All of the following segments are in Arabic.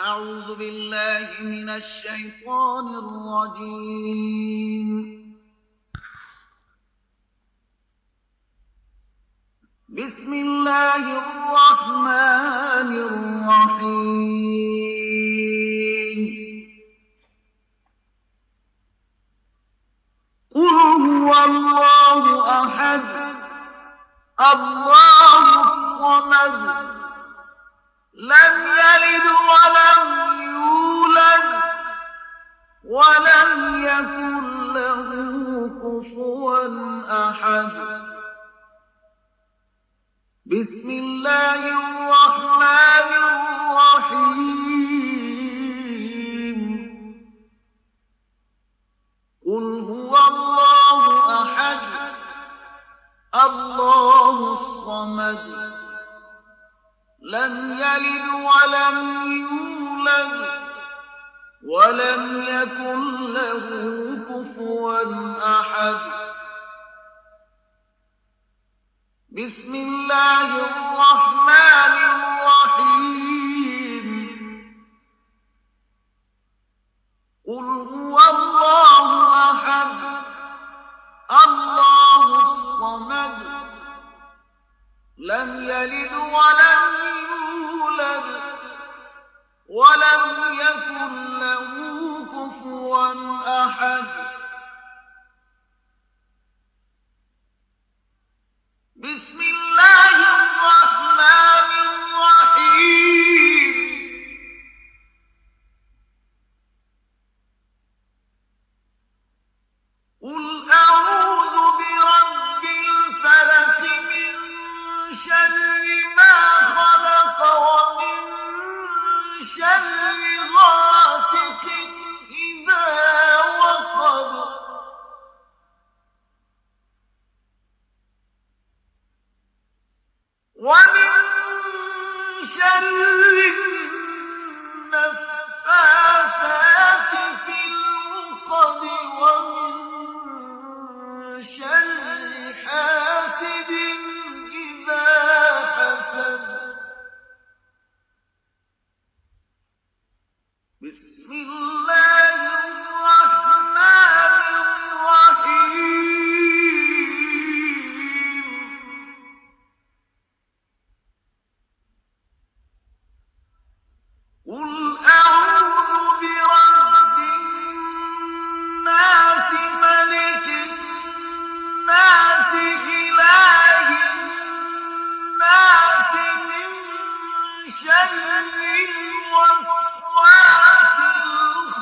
أعوذ بالله من الشيطان الرجيم. بسم الله الرحمن الرحيم. قل هو الله أحد الله الصمد لم يلد ولم يولد ولم يكن له كفوا أحد. بسم الله الرحمن الرحيم. قل هو الله أحد الله الصمد لم يلد ولم يولد ولم يكن له كفوا أحد. بسم الله الرحمن الرحيم. قل هو الله أحد الله الصمد لم يلد ولم يولد ولم يكن له كفوا أحد. بسم الله الرحمن الرحيم. قل أعوذ برب الفلق من شر ما خلق ومن شر غاسق إذا وقب ومن شر النفاثات في العقد ومن شر حاسد إذا حسد. بسم الله الرحمن الرحيم. قل أعوذ برب الناس ملك الناس إله الناس من شر الوسواس الخناس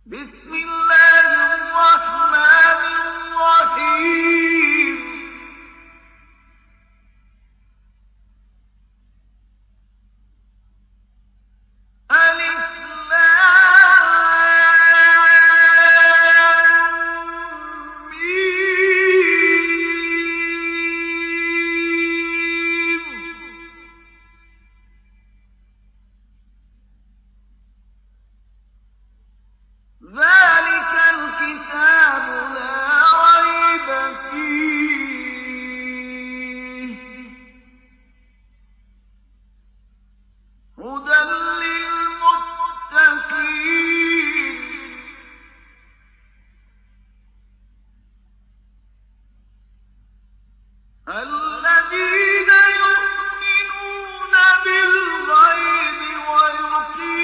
بسم الله الرحمن الرحيم ألف لام ميم ذلك الكتاب لا ريب فيه هدى للمتقين الذين يؤمنون بالغيب ويقيمون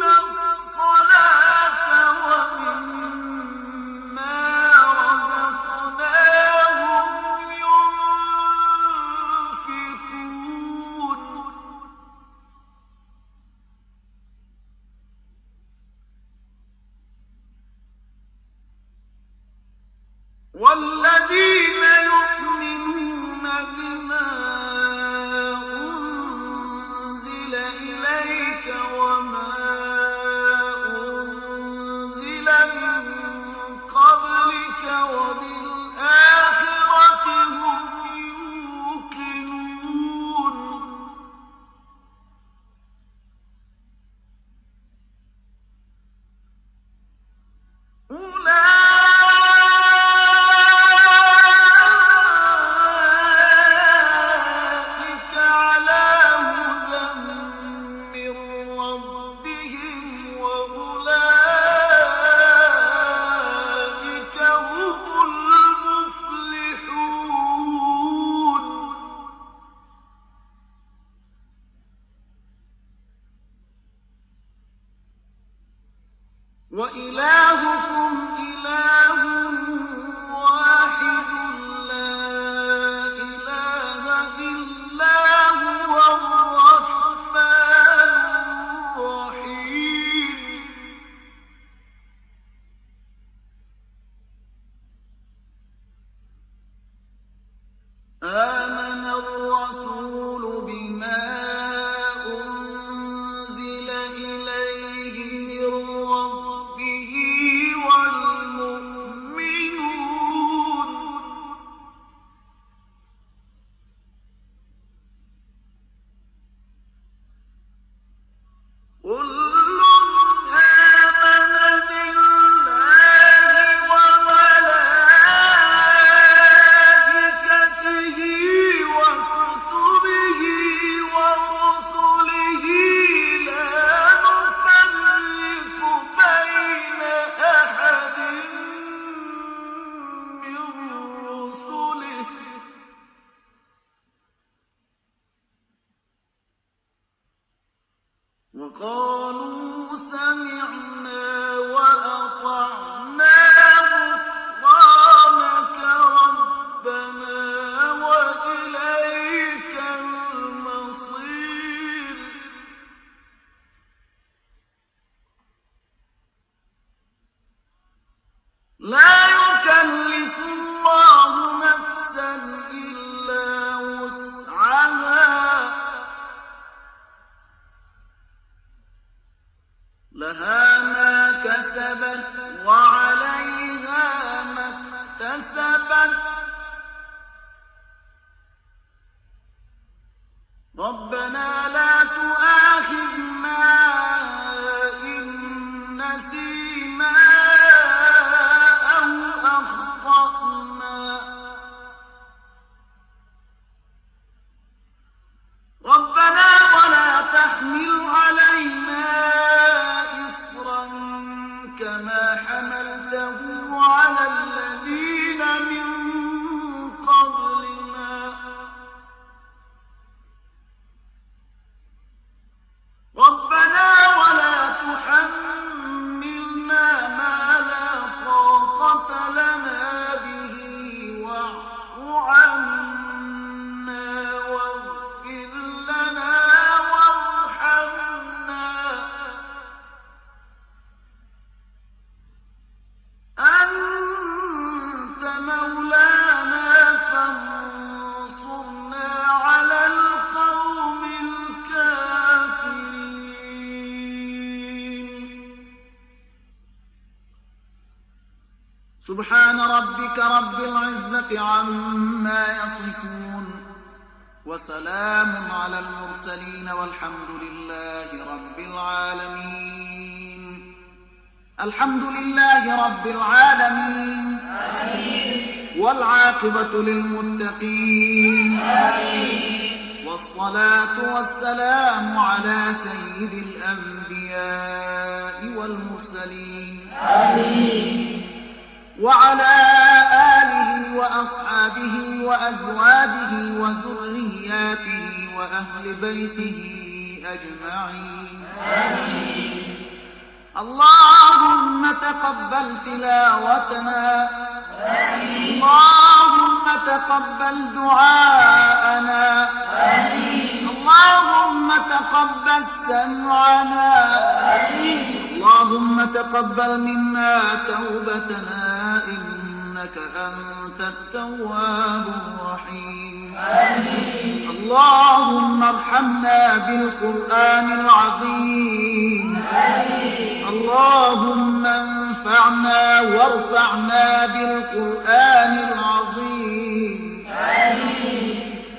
الصلاة ومما رزقناهم ينفقون والذين يؤمنون بما أنزل إليك وما أنزل من قبلك وبالآخرة هم يوقنون أولئك على هدى من ربهم وأولئك هم المفلحون وإلهكم إله واحد لا إله إلا هو الرحمن الرحيم آمن الرسول بما أنزل إليه من ربه والمؤمنون كل آمن بالله وملائكته وكتبه ورسله لا نفرق بين أحد من رسله وقالوا سمعنا وأطعنا غفرانك ربنا وإليك المصير لا يكلف الله نفسا إلا وسعها لها ما كسبت وعليها ما اكتسبت ربنا لا تؤاخذنا إن نسينا أو أخطأنا ربنا ولا تحمل علينا إصرا كما حملته على الذين من سبحان ربك رب العزة عما يصفون وسلام على المرسلين والحمد لله رب العالمين. الحمد لله رب العالمين. والعاقبة للمتقين. والصلاة والسلام على سيد الأنبياء والمرسلين وعلى آله وأصحابه وأزواجه وذرياته وأهل بيته أجمعين. اللهم تقبل تلاوتنا. اللهم تقبل دعاءنا. اللهم تقبل سمعنا. اللهم تقبل منا توبتنا إنك أنت التواب الرحيم. اللهم ارحمنا بالقرآن العظيم. اللهم انفعنا وارفعنا بالقرآن العظيم.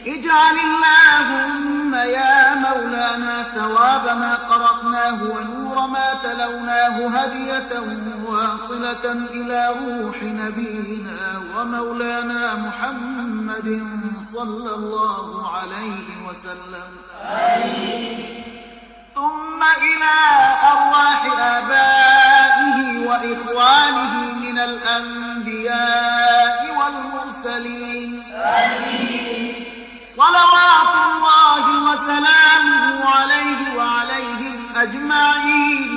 اجعل اللهم يا مولانا ثواب ما قرأناه ونور ما تلوناه هدية واصلة إلى روح نبينا ومولانا محمد صلى الله عليه وسلم. ثم إلى أرواح آبائه وإخوانه من الأنبياء والمرسلين. صلوات الله وسلامه عليه وعليهم أجمعين.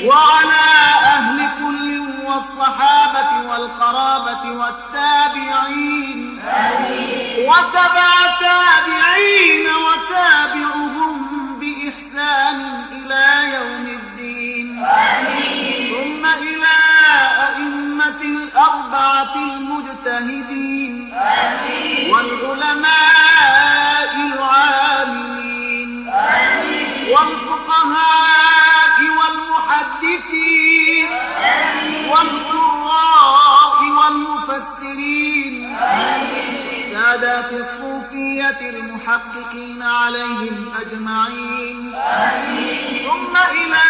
وعلى أهل كل والصحابة والقرابة والتابعين وتبع تابعين وتابعهم بإحسان إلى يوم الدين. ثم إلى أئمة الأربعة المجتهدين والعلماء العاملين والفقهاء والمحدثين والقراء والمفسرين السادات الصوفية المحققين عليهم أجمعين. ثم إلى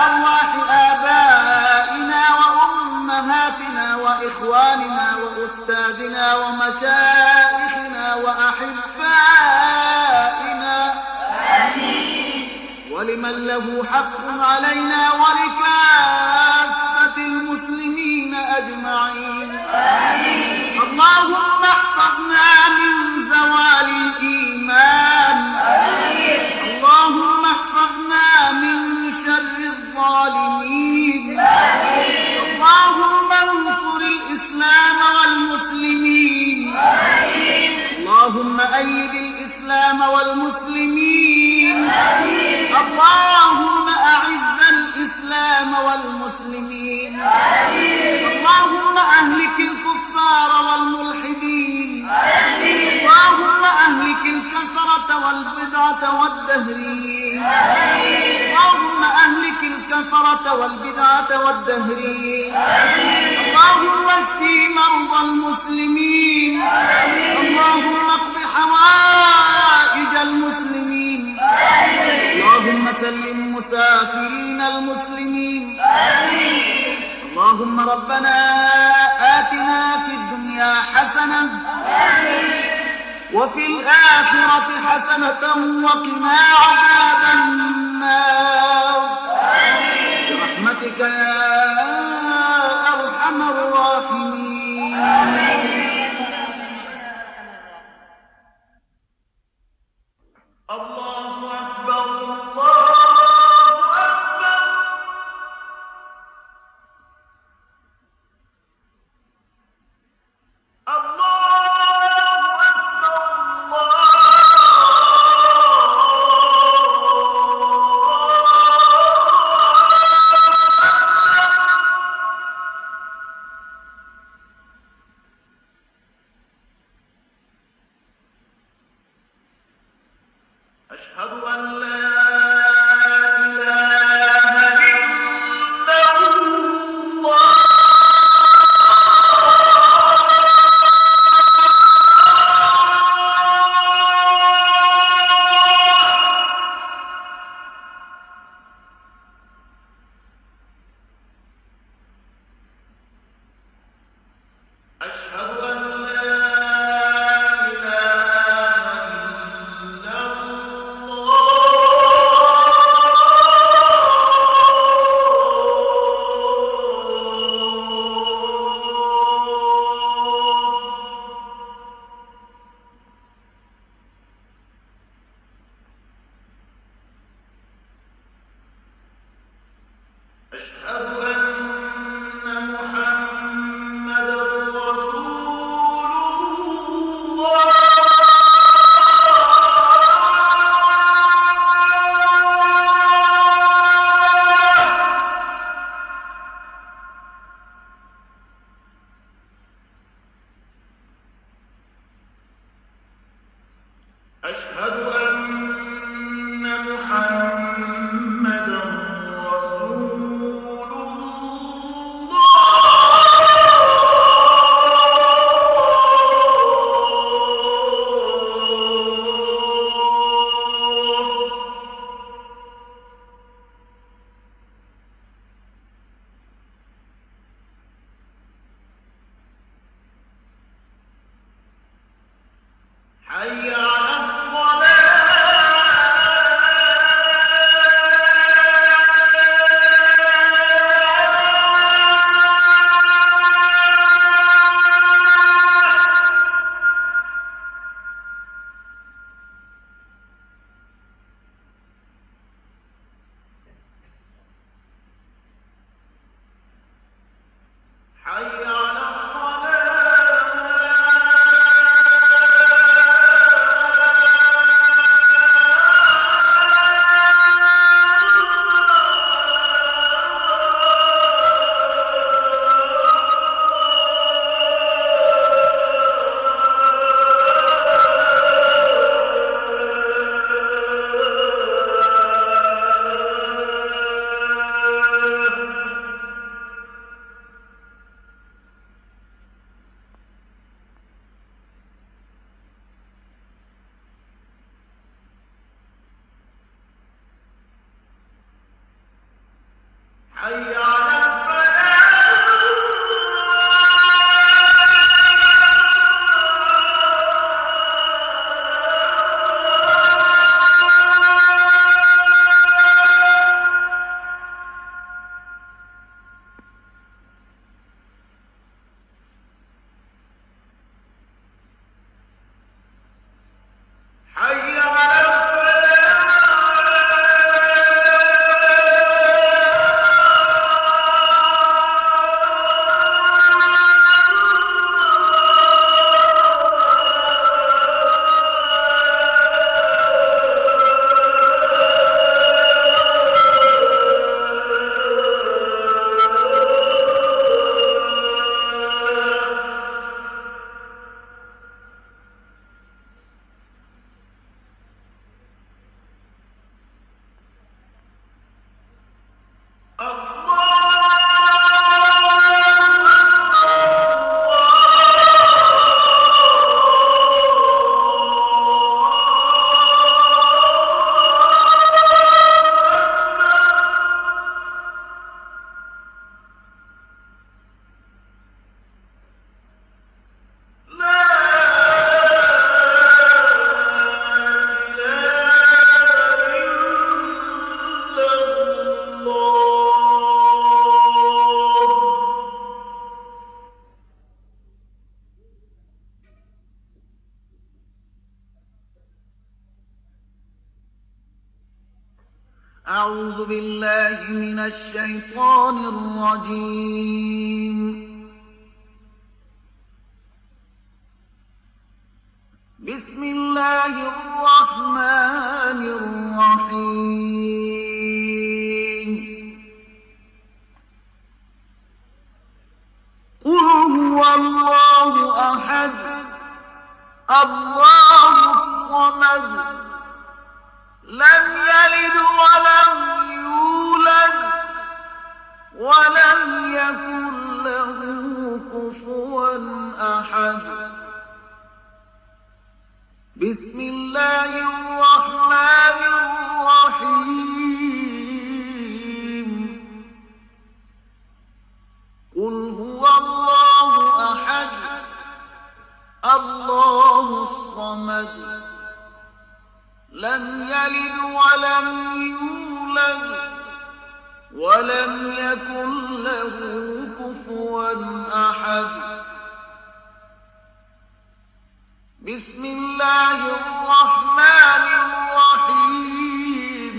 أرواح آبائنا وأمهاتنا وإخواننا وأستاذنا ومشايخنا وأحبائنا ولمن له حق علينا ولكافة المسلمين أجمعين. اللهم احفظنا من زوال الإيمان. اللهم احفظنا من شر الظالمين. اللهم انصر الإسلام والمسلمين. اللهم أيد الإسلام والمسلمين. اللهم أعز الإسلام والمسلمين. اللهم أهلك الكفار والملحدين. اللهم أهلك الكفرة والبدعة والدهريين. اللهم أهلك الكفرة والبدعة والدهريين. اللهم اشف مرضى المسلمين. اللهم اقض حوائج المسلمين. اللهم سلم مسافرين المسلمين. اللهم ربنا آتنا في الدنيا حسنة وفي الآخرة حسنة وقنا عذاب النار برحمتك يا أرحم الراحمين. الله أكبر. الله حي على الصلاة حي على حي على حي على أعوذ بالله من الشيطان الرجيم. بسم الله الرحمن الرحيم. قل هو الله أحد الله الصمد لم يلد ولم يولد ولم يكن له كفوا أحد. بسم الله الرحمن الرحيم. قل هو الله أحد الله الصمد لم يلد ولم يولد ولم يكن له كفوا أحد. بسم الله الرحمن الرحيم.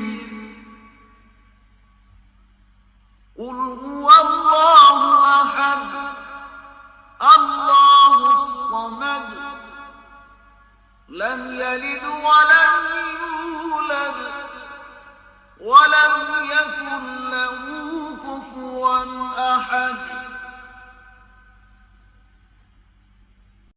قل هو الله أحد الله الصمد لم يلد ولم يولد ولم يكن له